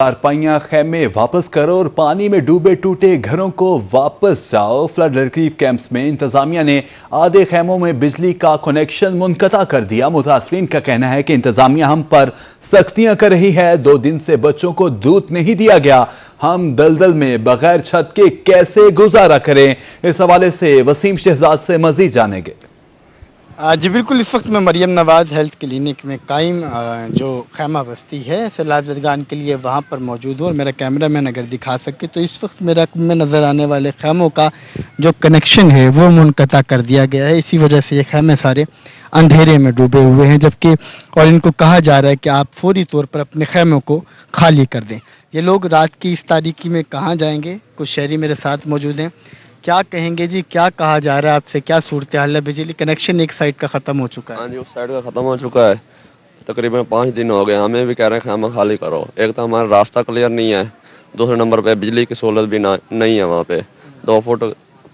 चारपाइयां खैमे वापस करो और पानी में डूबे टूटे घरों को वापस जाओ। फ्लड रिलीफ कैंप्स में इंतजामिया ने आधे खैमों में बिजली का कनेक्शन मुनक़ता कर दिया। मुतासरीन का कहना है कि इंतजामिया हम पर सख्तियां कर रही है। 2 दिन से बच्चों को दूध नहीं दिया गया, हम दलदल में बगैर छत के कैसे गुजारा करें। इस हवाले से वसीम शहजाद से मजीद जानेंगे। जी बिल्कुल, इस वक्त मैं मरियम नवाज हेल्थ क्लिनिक में कायम जो खैमा बस्ती है सैलाब ज़दगान के लिए वहाँ पर मौजूद हूँ और मेरा कैमरा मैन अगर दिखा सके तो इस वक्त मेरा में नज़र आने वाले खैमों का जो कनेक्शन है वो मुनक़ता कर दिया गया है। इसी वजह से ये खैमे सारे अंधेरे में डूबे हुए हैं, जबकि और इनको कहा जा रहा है कि आप फौरी तौर पर अपने खैमों को खाली कर दें। ये लोग रात की इस तारीकी में कहाँ जाएंगे? कुछ शहरी मेरे साथ मौजूद हैं। क्या कहेंगे जी, क्या कहा जा रहा है आपसे, क्या सूरत हाल है? बिजली कनेक्शन एक साइड का ख़त्म हो चुका है। हाँ जी, उस साइड का ख़त्म हो चुका है। तकरीबन 5 दिन हो गए, हमें भी कह रहे हैं खामा खाली करो। एक तो हमारा रास्ता क्लियर नहीं है, दूसरे नंबर पे बिजली की सहूलत भी नहीं है। वहाँ पे 2 फुट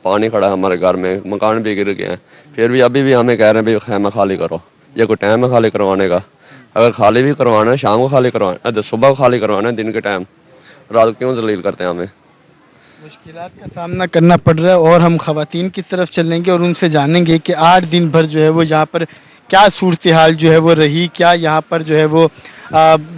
पानी खड़ा है हमारे घर में, मकान भी गिर गए हैं। फिर भी अभी भी हमें कह रहे हैं भाई खामा खाली करो। ये कोई टाइम है खाली करवाने का? अगर खाली भी करवाना है शाम को खाली करवाना है, सुबह को खाली करवाना है, दिन के टाइम रात क्यों जलील करते हैं? हमें मुश्किलात का सामना करना पड़ रहा है और हम खवातीन की तरफ चलेंगे और उनसे जानेंगे कि 8 दिन भर जो है वो यहाँ पर क्या सूरत हाल जो है वो रही, क्या यहाँ पर जो है वो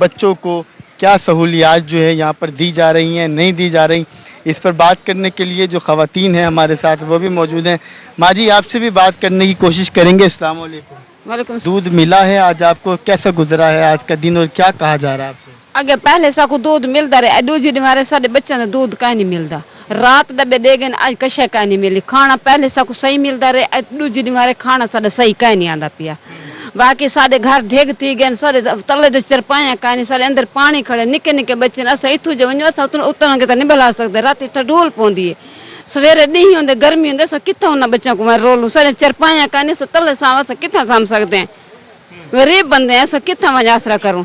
बच्चों को क्या सहूलियात जो है यहाँ पर दी जा रही हैं, नहीं दी जा रही। इस पर बात करने के लिए जो खवातीन हैं हमारे साथ वो भी मौजूद हैं। माँ जी, आपसे भी बात करने की कोशिश करेंगे। अस्सलाम वालेकुम। दूध मिला है आज आपको, कैसा गुजरा है आज का दिन और क्या कहा जा रहा है आपसे? अगे पहले साकू दूध मिलता रहे, दूजी हमारे सारे बच्चों ने दूध का नहीं मिलता। रात डब्बे दे गए, आज कशे का नहीं मिली। खाना पहले साकू सही मिलता रहे, दूजी हमारे खाना साढ़े सही का नहीं आंदा पिया। बाकी साढ़े घर ढेग थी गए, सारे तले दे चरपाया का नहीं, सारे अंदर पानी खड़े, निके निके बच्चे अस इतू जो वनो उतन के तो नहीं बला सकते। रात इतना ढोल पौंदी है, सवेरे डी होंगे गर्मी होंगे, सो कितना उन्हें बच्चों को मैं रोलू। सारे चरपाया का नहीं, सो तले सावा से कितना साम सकते हैं? गरीब बंदे हैं, सो कितना मैं आसरा करूँ।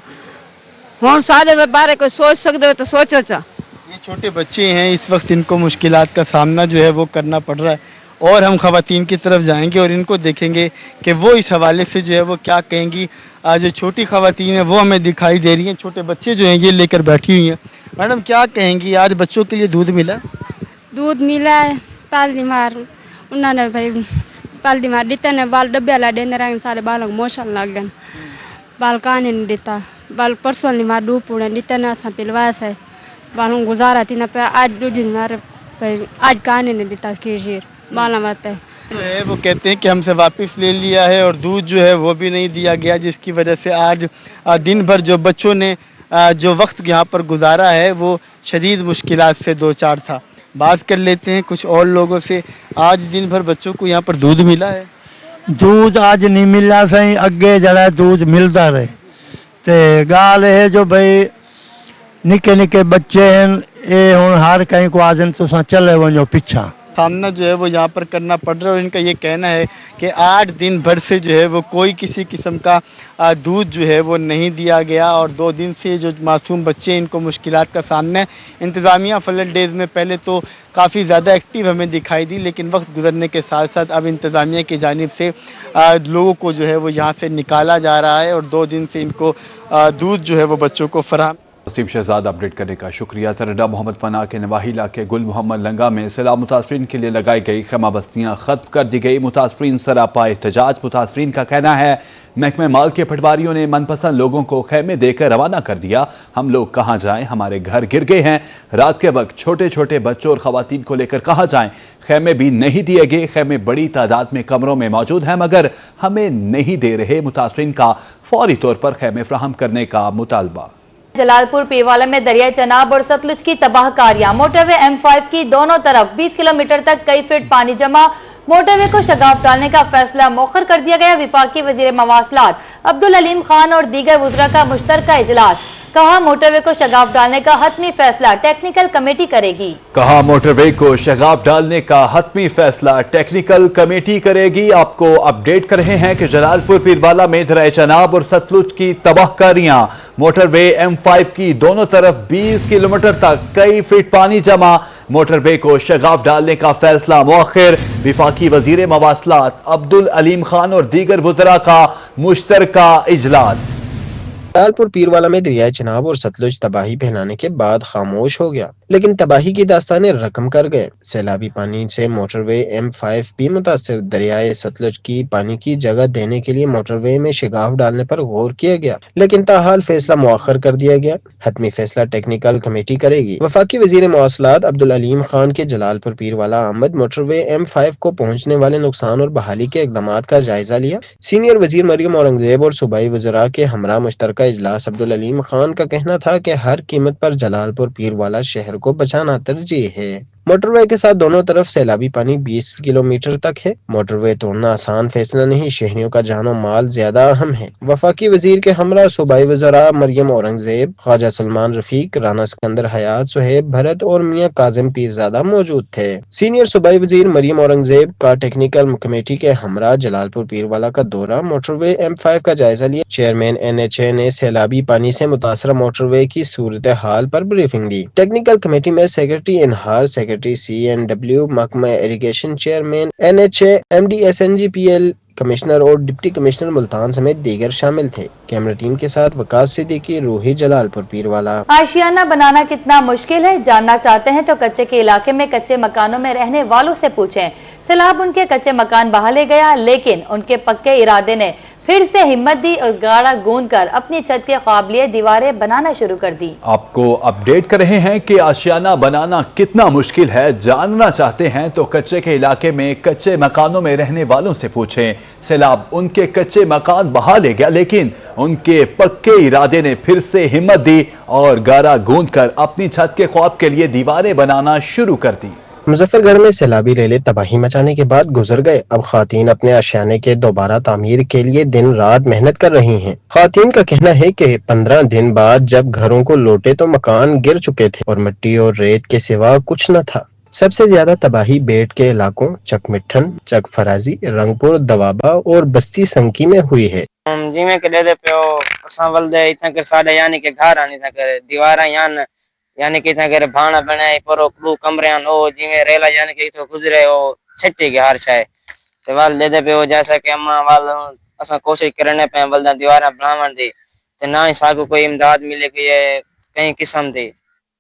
हूँ सारे बारे कोई सोच सकते हो तो सोचो। ये छोटे बच्चे हैं, इस वक्त इनको मुश्किलात का सामना जो है वो करना पड़ रहा है और हम खवातीन की तरफ जाएंगे और इनको देखेंगे कि वो इस हवाले से जो है वो क्या कहेंगी। आज जो छोटी खवातीन है वो हमें दिखाई दे रही हैं, छोटे बच्चे जो हैं ये लेकर बैठी हुई हैं। मैडम, क्या कहेंगी, आज बच्चों के लिए दूध मिला? दूध मिला है, पाली मार उन्होंने भाई पाली मार देते ने बाल डब्बे ला देने रंग सारे बालों को मोशन लग गए, बाल काने नहीं देता, बाल परसों नहीं मार डूब पुणे देते ना सा पिलवास है बालों गुजारा थी ना पे। आज दो दिन मारे आज काने नहीं देता खीर बाला बात है वो कहते हैं कि हमसे वापस ले लिया है और दूध जो है वो भी नहीं दिया गया, जिसकी वजह से आज दिन भर जो बच्चों ने जो वक्त यहाँ पर गुजारा है वो शदीद मुश्किलात से 2-4 था। बात कर लेते हैं कुछ और लोगों से। आज दिन भर बच्चों को यहाँ पर दूध मिला है? दूध आज नहीं मिला सही, अगे जरा दूध मिलता रहे। ते गाल है जो भाई निके निके बच्चे हैं, ये हूँ हर कहीं को आदन तो चले वो पीछा सामना जो है वो यहाँ पर करना पड़ रहा है। और इनका ये कहना है कि 8 दिन भर से जो है वो कोई किसी किस्म का दूध जो है वो नहीं दिया गया और 2 दिन से जो मासूम बच्चे इनको मुश्किलात का सामना है। इंतज़ामिया फ्लड डेज़ में पहले तो काफ़ी ज़्यादा एक्टिव हमें दिखाई दी, लेकिन वक्त गुजरने के साथ साथ अब इंतज़ामिया की जानिब से लोगों को जो है वो यहाँ से निकाला जा रहा है और 2 दिन से इनको दूध जो है वो बच्चों को फराहम। वसीम शहजाद अपडेट करने का शुक्रिया। तरड्डा मोहम्मद पनाह के नवाही इलाके गुल मोहम्मद लंगा में सैलाब मुतासरीन के लिए लगाई गई खैमा बस्तियां खत्म कर दी गई। मुतासरीन सरापा एहतजाज। मुतासरीन का कहना है महकमे माल के पटवारियों ने मनपसंद लोगों को खैमे देकर रवाना कर दिया। हम लोग कहां जाएं, हमारे घर गिर गए हैं। रात के वक्त छोटे छोटे बच्चों और खवातीन को लेकर कहां जाएं? खैमे भी नहीं दिए गए। खैमे बड़ी तादाद में कमरों में मौजूद हैं मगर हमें नहीं दे रहे। मुतासरीन का फौरी तौर पर खैमे फ्राहम करने का मुतालबा। जलालपुर पीवाला में दरियाई चनाब और सतलुज की तबाहकारियां। मोटरवे M5 की दोनों तरफ 20 किलोमीटर तक कई फीट पानी जमा। मोटरवे को शगाफ डालने का फैसला मौखर कर दिया गया। विफाकी वजीर मवासलात अब्दुल अलीम खान और दीगर वुज़रा का मुश्तरका इजलास। कहा मोटरवे को शगाफ डालने का हतमी फैसला टेक्निकल कमेटी करेगी। कहा मोटरवे को शगाफ डालने का हतमी फैसला टेक्निकल कमेटी करेगी। आपको अपडेट कर रहे हैं कि जलालपुर पीरवाला में दरियाए चनाब और सतलुज की तबाहकारियां। मोटरवे M5 की दोनों तरफ 20 किलोमीटर तक कई फीट पानी जमा। मोटरवे को शगाफ डालने का फैसला मौखिर। विफाकी वजीर मवासलात अब्दुल अलीम खान और दीगर वुज़रा का मुश्तरका इजलास। जलालपुर पीरवाला में दरियाए चिनाब और सतलुज तबाही फैलाने के बाद खामोश हो गया, लेकिन तबाही की दास्तानें रकम कर गए। सैलाबी पानी से मोटरवे M5 भी मुतासिर। दरियाए सतलुज की पानी की जगह देने के लिए मोटरवे में शिगाफ डालने पर गौर किया गया, लेकिन ताहाल फैसला मुअख्खर कर दिया गया। हतमी फैसला टेक्निकल कमेटी करेगी। वफाकी वजीर मवासलात अब्दुल अलीम खान के जलालपुर पीरवाला आमद मोटरवे M5 को पहुंचने वाले नुकसान और बहाली के इकदामात का जायजा लिया। सीनियर वजीर मरियम औरंगजेब और सूबाई वज़रा के हमरा मुश्तरका इजलास अब्दुल अलीम खान का कहना था कि हर कीमत पर जलालपुर पीरवाला शहर को बचाना तरजीह है। मोटरवे के साथ दोनों तरफ सैलाबी पानी 20 किलोमीटर तक है। मोटरवे तोड़ना आसान फैसला नहीं, शहरियों का जानो माल ज्यादा अहम है। वफाकी वजीर के हमरा सूबाई वज़रा मरियम औरंगजेब, ख्वाजा सलमान रफीक, राना सिकंदर हयात, सुहेब भरत और मियां काजिम पीरजादा मौजूद थे। सीनियर सूबाई वजीर मरियम औरंगजेब का टेक्निकल कमेटी के हमरा जलालपुर पीरवाला का दौरा, मोटरवे M5 का जायजा लिया। चेयरमैन NHA ने सैलाबी पानी से मुतासरा मोटरवे की सूरत हाल पर ब्रीफिंग दी। टेक्निकल कमेटी में सेक्रेटरी इनहार, सेक्रेटरी CNW, महकमा irrigation, chairman NHA, MD SNGPL, commissioner और डिप्टी कमिश्नर मुल्तान समेत दीगर शामिल थे। कैमरा टीम के साथ वकास सिद्दीकी, रूही, जलालपुर पीरवाला। आशियाना बनाना कितना मुश्किल है जानना चाहते हैं तो कच्चे के इलाके में कच्चे मकानों में रहने वालों से पूछें। सैलाब उनके कच्चे मकान बहा ले गया, लेकिन उनके पक्के इरादे ने फिर से हिम्मत दी और गाड़ा गूंद कर अपनी छत के ख्वाब लिए दीवारें बनाना शुरू कर दी। आपको अपडेट कर रहे हैं कि आशियाना बनाना कितना मुश्किल है। जानना चाहते हैं तो कच्चे के इलाके में कच्चे मकानों में रहने वालों से पूछें। सैलाब उनके कच्चे मकान बहा ले गया, लेकिन उनके पक्के इरादे ने फिर से हिम्मत दी और गाड़ा गूंद कर अपनी छत के ख्वाब के लिए दीवारें बनाना शुरू कर दी। मुजफ्फरगढ़ में सैलाबी रेले तबाही मचाने के बाद गुजर गए। अब खातीन अपने आशियाने के दोबारा तामीर के लिए दिन रात मेहनत कर रही हैं। खातीन का कहना है कि 15 दिन बाद जब घरों को लौटे तो मकान गिर चुके थे और मिट्टी और रेत के सिवा कुछ न था। सबसे ज्यादा तबाही बेट के इलाकों चकमिठन, चक फराजी, रंगपुर, दवाबा और बस्ती संकी में हुई है। जिमें के दे पे वल्दे इतना कर साडे यानी के घर आने कर दीवारा यानी कि अगर भाना बनाए परो क्लू कमरे हो जिमें रेला यानी कि तो गुजरे हो छट्टी के हर शाय ते वाल दे पे हो जैसा कि अम्मा वाल असा कोशिश करने पे बलदा दीवारा बनावन दी ते ना ही सागु कोई इमदाद मिले कि ये कई किस्म दी।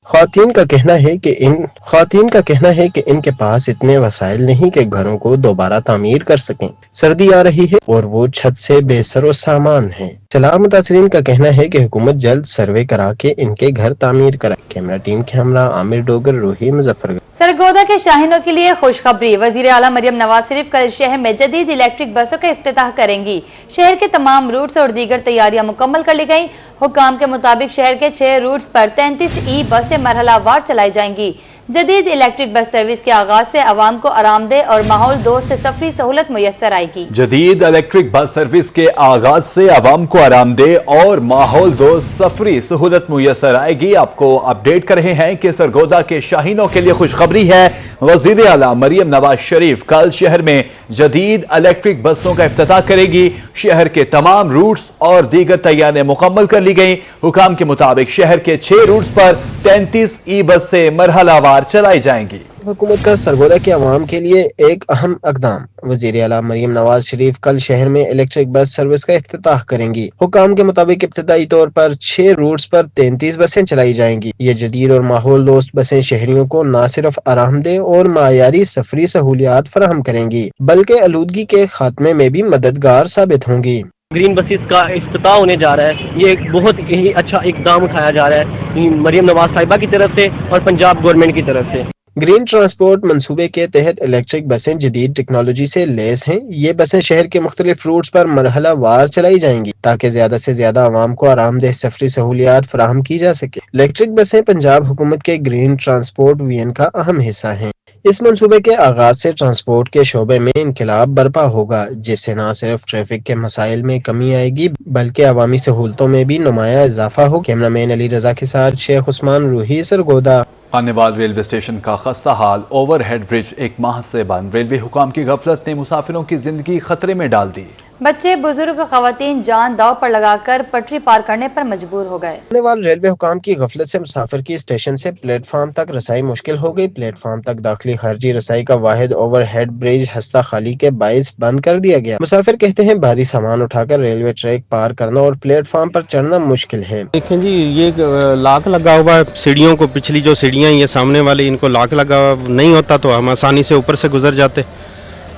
खातून का कहना है कि इनके पास इतने वसाइल नहीं कि घरों को दोबारा तामीर कर सकें। सर्दी आ रही है और वो छत से बेसरो सामान है। सैलाब मुतासरीन का कहना है कि हुकूमत जल्द सर्वे करा के इनके घर तामीर कराए। कैमरा टीम के हमरा आमिर डोगर, रूही, मुजफ्फरगढ़। सरगोदा के शाहीनों के लिए खुशखबरी। वजीर आला मरियम नवाज शरीफ कल शहर में जदीद इलेक्ट्रिक बसों का इफ्तिताह करेंगी। शहर के तमाम रूट्स और दीगर तैयारियां मुकम्मल कर ली गई। हुकाम के मुताबिक शहर के 6 रूट्स पर 33 ई बसें मरहलावार चलाई जाएंगी। जदीद इलेक्ट्रिक बस सर्विस के आगाज से आवाम को आरामदेह और माहौल दोस्त सफरी सहूलत मुयस्सर आएगी। जदीद इलेक्ट्रिक बस सर्विस के आगाज से आवाम को आरामदेह और माहौल दोस्त सफरी सहूलत मुयस्सर आएगी। आपको अपडेट कर रहे हैं कि सरगोदा के शाहीनों के लिए खुशखबरी है। वजीर आला मरियम नवाज शरीफ कल शहर में जदीद इलेक्ट्रिक बसों का इफ्तिताह करेगी। शहर के तमाम रूट्स और दीगर तैयारियां मुकम्मल कर ली गई। हुकाम के मुताबिक शहर के 6 रूट्स पर 33 ई बसें मरहलावार चलाई जाएंगी। हुकूमत का सरगोदा के अवाम के लिए एक अहम इक़दाम। वज़ीर आला मरियम नवाज शरीफ कल शहर में इलेक्ट्रिक बस सर्विस का इफ्तिताह करेंगी। हुकाम के मुताबिक इब्तदाई तौर पर 6 रूट्स पर 33 बसें चलाई जाएंगी। ये जदीद और माहौल दोस्त बसें शहरियों को न सिर्फ आरामदेह और मायारी सफरी सहूलियात फराहम करेंगी, बल्कि आलूदगी के खात्मे में भी मददगार साबित होंगी। ग्रीन बसेस का इफ्तिताह होने जा रहा है। ये एक बहुत ही अच्छा इकदाम उठाया जा रहा है मरियम नवाज साहिबा की तरफ से और पंजाब गवर्नमेंट की तरफ से। ग्रीन ट्रांसपोर्ट मंसूबे के तहत इलेक्ट्रिक बसें जदीद टेक्नोलॉजी से लैस हैं। ये बसें शहर के मुख्तलिफ रूट्स पर मरहला वार चलाई जाएंगी ताकि ज्यादा से ज्यादा आवाम को आरामदेह सफरी सहूलियात फराहम की जा सके। इलेक्ट्रिक बसें पंजाब हुकूमत के ग्रीन ट्रांसपोर्ट विजन का अहम हिस्सा हैं। इस मंसूबे के आगाज से ट्रांसपोर्ट के शोबे में इनकलाब बर्पा होगा, जिससे न सिर्फ ट्रैफिक के मसाइल में कमी आएगी बल्कि अवामी सहूलतों में भी नुमाया इजाफा हो। कैमरामैन अली रजा के साथ शेख उस्मान, रूही, सरगोदा। खानेवाल रेलवे स्टेशन का खस्ता हाल, ओवरहेड ब्रिज 1 माह से बंद। रेलवे हुकाम की गफलत ने मुसाफिरों की जिंदगी खतरे में डाल दी। बच्चे, बुजुर्ग, खवातीन जान दांव पर लगाकर पटरी पार करने पर मजबूर हो गए। आने वाले रेलवे हुकाम की गफलत से मुसाफिर की स्टेशन से प्लेटफार्म तक रसाई मुश्किल हो गई। प्लेटफार्म तक दाखिली खारजी रसाई का वाहिद ओवरहेड ब्रिज हस्ता खाली के बाइस बंद कर दिया गया। मुसाफिर कहते हैं भारी सामान उठाकर रेलवे ट्रैक पार करना और प्लेटफार्म पर चढ़ना मुश्किल है। देखें जी, ये लॉक लगा हुआ है सीढ़ियों को, पिछली जो सीढ़ियां ये सामने वाली, इनको लॉक लगा नहीं होता तो हम आसानी से ऊपर से गुजर जाते,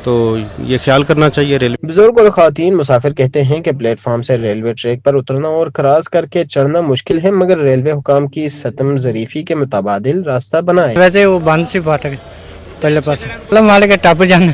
तो ये ख्याल करना चाहिए रेलवे। बुजुर्ग और खातन मुसाफिर कहते हैं कि प्लेटफार्म से रेलवे ट्रैक पर उतरना और क्रॉस करके चढ़ना मुश्किल है, मगर रेलवे हुकाम की सतम जरीफी के मुताबिक रास्ता बनाए। वैसे वो बंद सी फाटक पहले पास माले के टापू जाने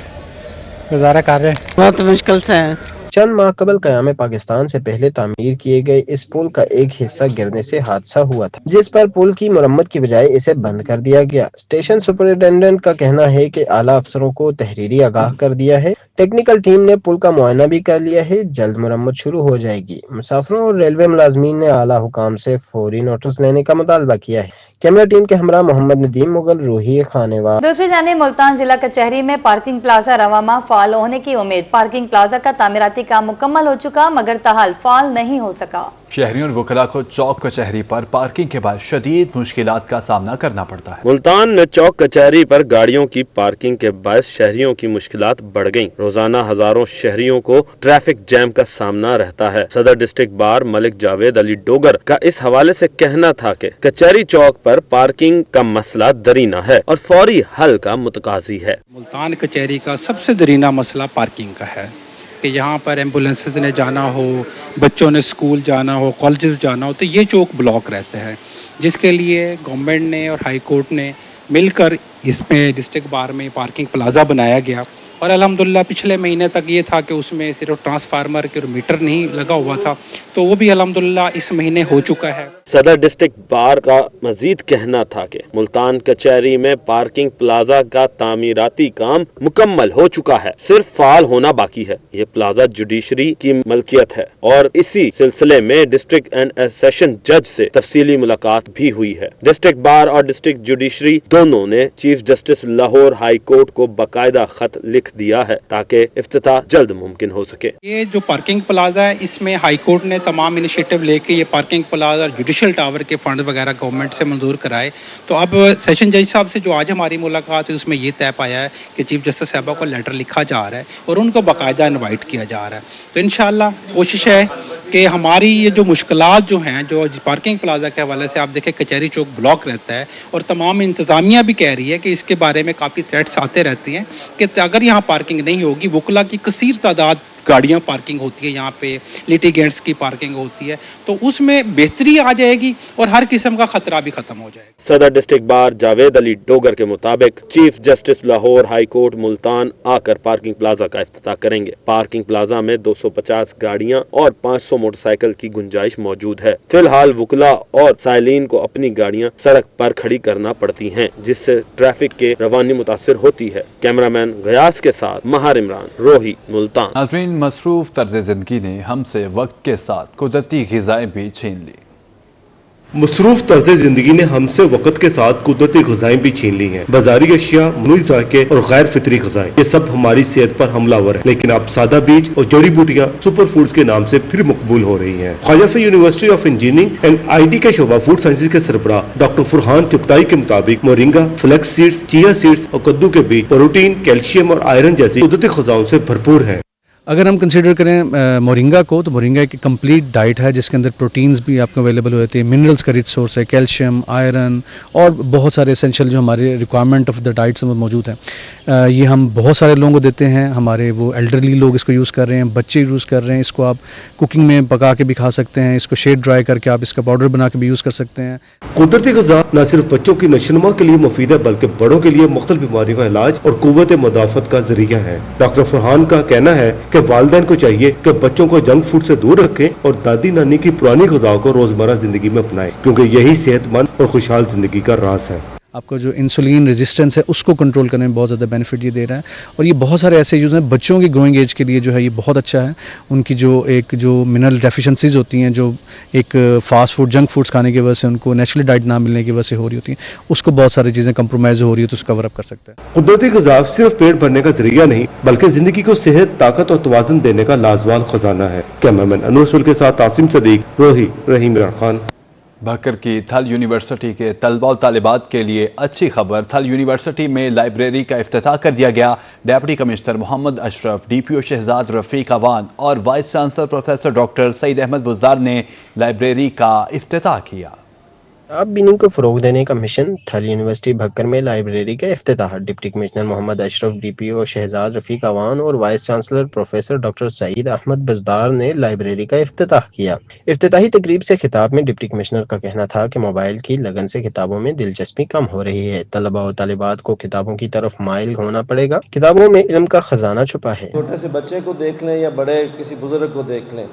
गुजारा कर रहे हैं, बहुत मुश्किल से है। चंद माह कबल क़याम पाकिस्तान से पहले तामीर किए गए इस पुल का एक हिस्सा गिरने से हादसा हुआ था, जिस पर पुल की मरम्मत की बजाय इसे बंद कर दिया गया। स्टेशन सुपरिटेंडेंट का कहना है कि आला अफसरों को तहरीरी आगाह कर दिया है। टेक्निकल टीम ने पुल का मुआयना भी कर लिया है, जल्द मरम्मत शुरू हो जाएगी। मुसाफिरों और रेलवे मुलाजमीन ने आला हुकाम से फौरी नोटिस लेने का मुतालबा किया है। कैमरा टीम के हमरा मोहम्मद नदीम मुगल, रूही खानेवाल। दूसरी जानिब मुल्तान जिला कचहरी में पार्किंग प्लाजा रवामा फाल होने की उम्मीद। पार्किंग प्लाजा का तामीराती काम मुकम्मल हो चुका, मगर ताहाल फाल नहीं हो सका। शहरियों और वकला को चौक कचहरी पर पार्किंग के बाद शदीद मुश्किलात का सामना करना पड़ता है। मुल्तान में चौक कचहरी पर गाड़ियों की पार्किंग के बायस शहरियों की मुश्किलात बढ़ गईं। रोजाना हजारों शहरियों को ट्रैफिक जैम का सामना रहता है। सदर डिस्ट्रिक्ट बार मलिक जावेद अली डोगर का इस हवाले से कहना था कि कचहरी चौक पर पार्किंग का मसला दरीना है और फौरी हल का मुतकाजी है। मुल्तान कचहरी का सबसे दरीना मसला पार्किंग का है कि यहाँ पर एम्बुलेंसेस ने जाना हो, बच्चों ने स्कूल जाना हो, कॉलेजेस जाना हो, तो ये चौक ब्लॉक रहते हैं, जिसके लिए गवर्नमेंट ने और हाई कोर्ट ने मिलकर इसमें डिस्ट्रिक्ट बार में पार्किंग प्लाजा बनाया गया। और अल्हम्दुलिल्लाह पिछले महीने तक ये था कि उसमें सिर्फ ट्रांसफार्मर के मीटर नहीं लगा हुआ था, तो वो भी अल्हम्दुलिल्लाह इस महीने हो चुका है। सदर डिस्ट्रिक्ट बार का मजीद कहना था कि मुल्तान कचहरी में पार्किंग प्लाजा का तामीराती काम मुकम्मल हो चुका है, सिर्फ फाल होना बाकी है। ये प्लाजा जुडिशरी की मलकियत है और इसी सिलसिले में डिस्ट्रिक्ट एंड सेशन जज से तफसीली मुलाकात भी हुई है। डिस्ट्रिक्ट बार और डिस्ट्रिक्ट जुडिशरी दोनों ने chief justice Lahore high court को बाकायदा खत लिख दिया है ताकि इफ्तिताह जल्द मुमकिन हो सके। ये जो पार्किंग प्लाजा है, इसमें हाई कोर्ट ने तमाम इनिशिएटिव लेके ये पार्किंग प्लाजा और जुडिशल टावर के फंड वगैरह गवर्नमेंट से मंजूर कराए। तो अब सेशन जज साहब से जो आज हमारी मुलाकात है उसमें ये तय पाया है कि चीफ जस्टिस साहबा को लेटर लिखा जा रहा है और उनको बाकायदा इन्वाइट किया जा रहा है। तो इंशाल्लाह कोशिश है कि हमारी ये जो मुश्किलात जो हैं, जो पार्किंग प्लाजा के हवाले से आप देखें कचहरी चौक ब्लॉक रहता है और तमाम इंतजामिया भी कह रही है कि इसके बारे में काफ़ी थ्रेट्स आते रहती हैं कि अगर यहाँ पार्किंग नहीं होगी, वकला की कसीर तादाद गाड़ियां पार्किंग होती है, यहाँ पे लिटिगेंट्स की पार्किंग होती है, तो उसमें बेहतरी आ जाएगी और हर किस्म का खतरा भी खत्म हो जाएगा। सदर डिस्ट्रिक्ट बार जावेद अली डोगर के मुताबिक chief justice Lahore high court Multan आकर पार्किंग प्लाजा का इफ्तिताह करेंगे। पार्किंग प्लाजा में 250 गाड़ियां और 500 मोटरसाइकिल की गुंजाइश मौजूद है। फिलहाल वकला और साइलिन को अपनी गाड़ियां सड़क पर खड़ी करना पड़ती हैं, जिससे ट्रैफिक के रवानी मुतासिर होती है। कैमरामैन गयास के साथ महार इमरान, रोही, मुल्तान। मसरूफ तर्ज जिंदगी ने हमसे वक्त के साथ कुदरती ग़िज़ाएं भी छीन ली। मसरूफ तर्ज जिंदगी ने हमसे वक्त के साथ कुदरती ग़िज़ाएं भी छीन ली हैं। बाजारी अशिया, मनुई ज़ायके और गैर फितरी ग़िज़ाएं, ये सब हमारी सेहत पर हमलावर है, लेकिन अब सादा बीज और जड़ी बूटियां सुपर फूड्स के नाम से फिर मकबूल हो रही हैं। Khwaja university of engineering and IT के शोबा फूड साइंसेज के सरबराह डॉक्टर फुरहान चुगताई के मुताबिक moringa, flax seeds, chia seeds और कद्दू के बीज प्रोटीन, कैल्शियम और आयरन जैसी कुदरती ग़िज़ाओं से भरपूर है। अगर हम कंसीडर करें मोरिंगा को, तो मोरिंगा एक कंप्लीट डाइट है जिसके अंदर प्रोटीन्स भी आपको अवेलेबल हो जाते हैं, मिनरल्स का रिच सोर्स है, कैल्शियम, आयरन और बहुत सारे एसेंशियल जो हमारे रिक्वायरमेंट ऑफ द डाइट्स में मौजूद हैं। ये हम बहुत सारे लोगों को देते हैं। हमारे वो एल्डरली लोग इसको यूज़ कर रहे हैं, बच्चे यूज़ कर रहे हैं। इसको आप कुकिंग में पका के भी खा सकते हैं, इसको शेड ड्राई करके आप इसका पाउडर बना के भी यूज़ कर सकते हैं। कुदरती ग़िज़ा न सिर्फ बच्चों की नशोनुमा के लिए मुफीद है, बल्कि बड़ों के लिए मुख्तलिफ बीमारियों का इलाज और कुव्वत मुदाफ़त का जरिया है। डॉक्टर फुरहान का कहना है कि वालिदैन को चाहिए कि बच्चों को जंक फूड से दूर रखें और दादी नानी की पुरानी ग़िज़ाओं को रोजमर्रा जिंदगी में अपनाएं, क्योंकि यही सेहतमंद और खुशहाल जिंदगी का राज है। आपको जो इंसुलिन रेजिस्टेंस है उसको कंट्रोल करने में बहुत ज़्यादा बेनिफिट ये दे रहा है। और ये बहुत सारे ऐसे यूज़ हैं बच्चों की ग्रोइंग एज के लिए जो है ये बहुत अच्छा है। उनकी जो मिनरल डेफिशिएंसीज होती हैं, जो एक फास्ट फूड जंक फूड्स खाने की वजह से उनको नेचुरल डाइट ना मिलने की वजह से हो रही होती हैं, उसको बहुत सारी चीज़ें कंप्रोमाइज़ हो रही है तो उसको कवर अप कर सकता है। कुदरती ग़िज़ा सिर्फ पेट भरने का जरिया नहीं बल्कि जिंदगी को सेहत, ताकत और तवाज़ुन देने का लाजवाब खजाना है। कैमरामैन अनूर सुल के साथ आसिम सदीक, रोही, रहीम इमरान खान। भक्कर की थल यूनिवर्सिटी के तलबा और तालिबात के लिए अच्छी खबर। थल यूनिवर्सिटी में लाइब्रेरी का इफ्तिताह कर दिया गया। Deputy commissioner Mohammed Ashraf, DPO Shahzad Rafique Awan और vice chancellor professor doctor Saeed Ahmed Buzdar ने लाइब्रेरी का इफ्तिताह किया। किताब बीनी को फरोग देने का मिशन। थल यूनिवर्सिटी भक्कर में लाइब्रेरी का इफ्तिताह। Deputy commissioner Mohammed Ashraf, DPO Shahzad Rafique Awan और vice chancellor professor doctor Saeed Ahmed Buzdar ने लाइब्रेरी का इफ्तिताह किया। इफ्तिताही तकरीब से खिताब में डिप्टी कमिश्नर का कहना था कि मोबाइल की लगन से किताबों में दिलचस्पी कम हो रही है। तलबा और तालिबात को किताबों की तरफ माइल होना पड़ेगा। किताबों में इल्म का खजाना छुपा है। छोटे से बच्चे को देख लें या बड़े किसी बुजुर्ग को देख लें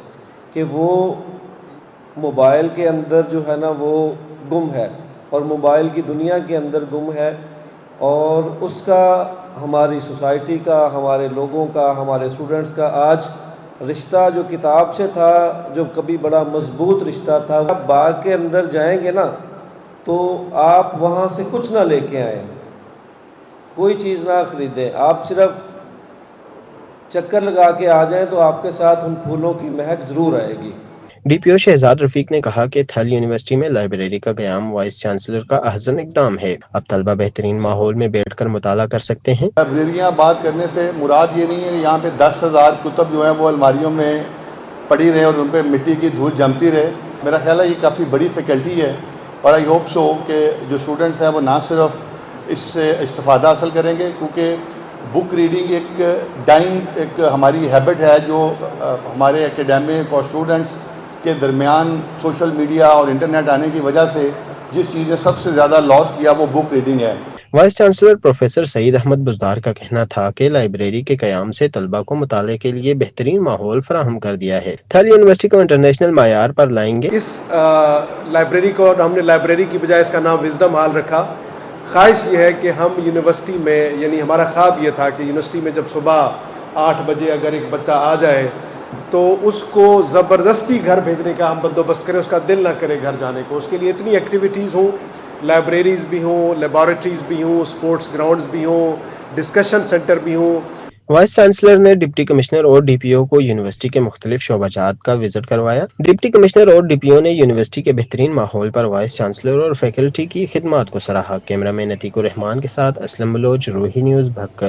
कि वो मोबाइल के अंदर जो है ना वो गुम है और मोबाइल की दुनिया के अंदर गुम है, और उसका हमारी सोसाइटी का, हमारे लोगों का, हमारे स्टूडेंट्स का आज रिश्ता जो किताब से था, जो कभी बड़ा मजबूत रिश्ता था, आप बाग के अंदर जाएंगे ना तो आप वहाँ से कुछ ना लेके आए, कोई चीज़ ना खरीदें, आप सिर्फ चक्कर लगा के आ जाएं तो आपके साथ उन फूलों की महक ज़रूर आएगी। डीपीओ शहजाद रफीक ने कहा कि थल यूनिवर्सिटी में लाइब्रेरी का क़याम वाइस चांसलर का अहसन इक़दाम है। अब तलबा बेहतरीन माहौल में बैठकर मुताला कर सकते हैं। लाइब्रेरियाँ बात करने से मुराद ये नहीं है कि यहाँ पे 10,000 कुतब जो है वो अलमारियों में पड़ी रहे और उन पर मिट्टी की धूल जमती रहे। मेरा ख्याल है ये काफ़ी बड़ी फैकल्टी है और आई होप सो कि जो स्टूडेंट्स हैं वो ना सिर्फ इससे इस्तिफादा हासिल करेंगे, क्योंकि बुक रीडिंग एक डाइंग एक हमारी हैबिट है जो हमारे एकेडमिक और स्टूडेंट्स के दरमियान सोशल मीडिया और इंटरनेट आने की वजह से जिस चीज़ ने सबसे ज़्यादा लॉस किया वो बुक रीडिंग है। Vice chancellor professor Saeed Ahmed Buzdar का कहना था कि लाइब्रेरी के क़याम से तलबा को मुताले के लिए बेहतरीन माहौल फराहम कर दिया है। थल यूनिवर्सिटी को इंटरनेशनल मायार पर लाएंगे। इस लाइब्रेरी को हमने लाइब्रेरी की बजाय इसका नाम विजडम हॉल रखा। ख्वाहिश ये है कि हम यूनिवर्सिटी में, यानी हमारा ख्वाब ये था कि यूनिवर्सिटी में जब सुबह 8 बजे अगर एक बच्चा आ जाए तो उसको ज़बरदस्ती घर भेजने का हम बंदोबस्त करें, उसका दिल ना करे घर जाने को। उसके लिए इतनी एक्टिविटीज़ हों, लाइब्रेरीज़ भी हों, लेबॉरेटरीज़ भी हों, स्पोर्ट्स ग्राउंड्स भी हों, डिस्कशन सेंटर भी हों। वाइस चांसलर ने डिप्टी कमिश्नर और डीपीओ को यूनिवर्सिटी के मुख्तलिफ शोबाजात का विजिट करवाया। डिप्टी कमिश्नर और डीपीओ ने यूनिवर्सिटी के बेहतरीन माहौल पर वाइस चांसलर और फैकल्टी की खिदमात को सराहा। कैमरामैन अतीकुर रहमान के साथ असलम बलोच, रोही न्यूज़, भक्कर।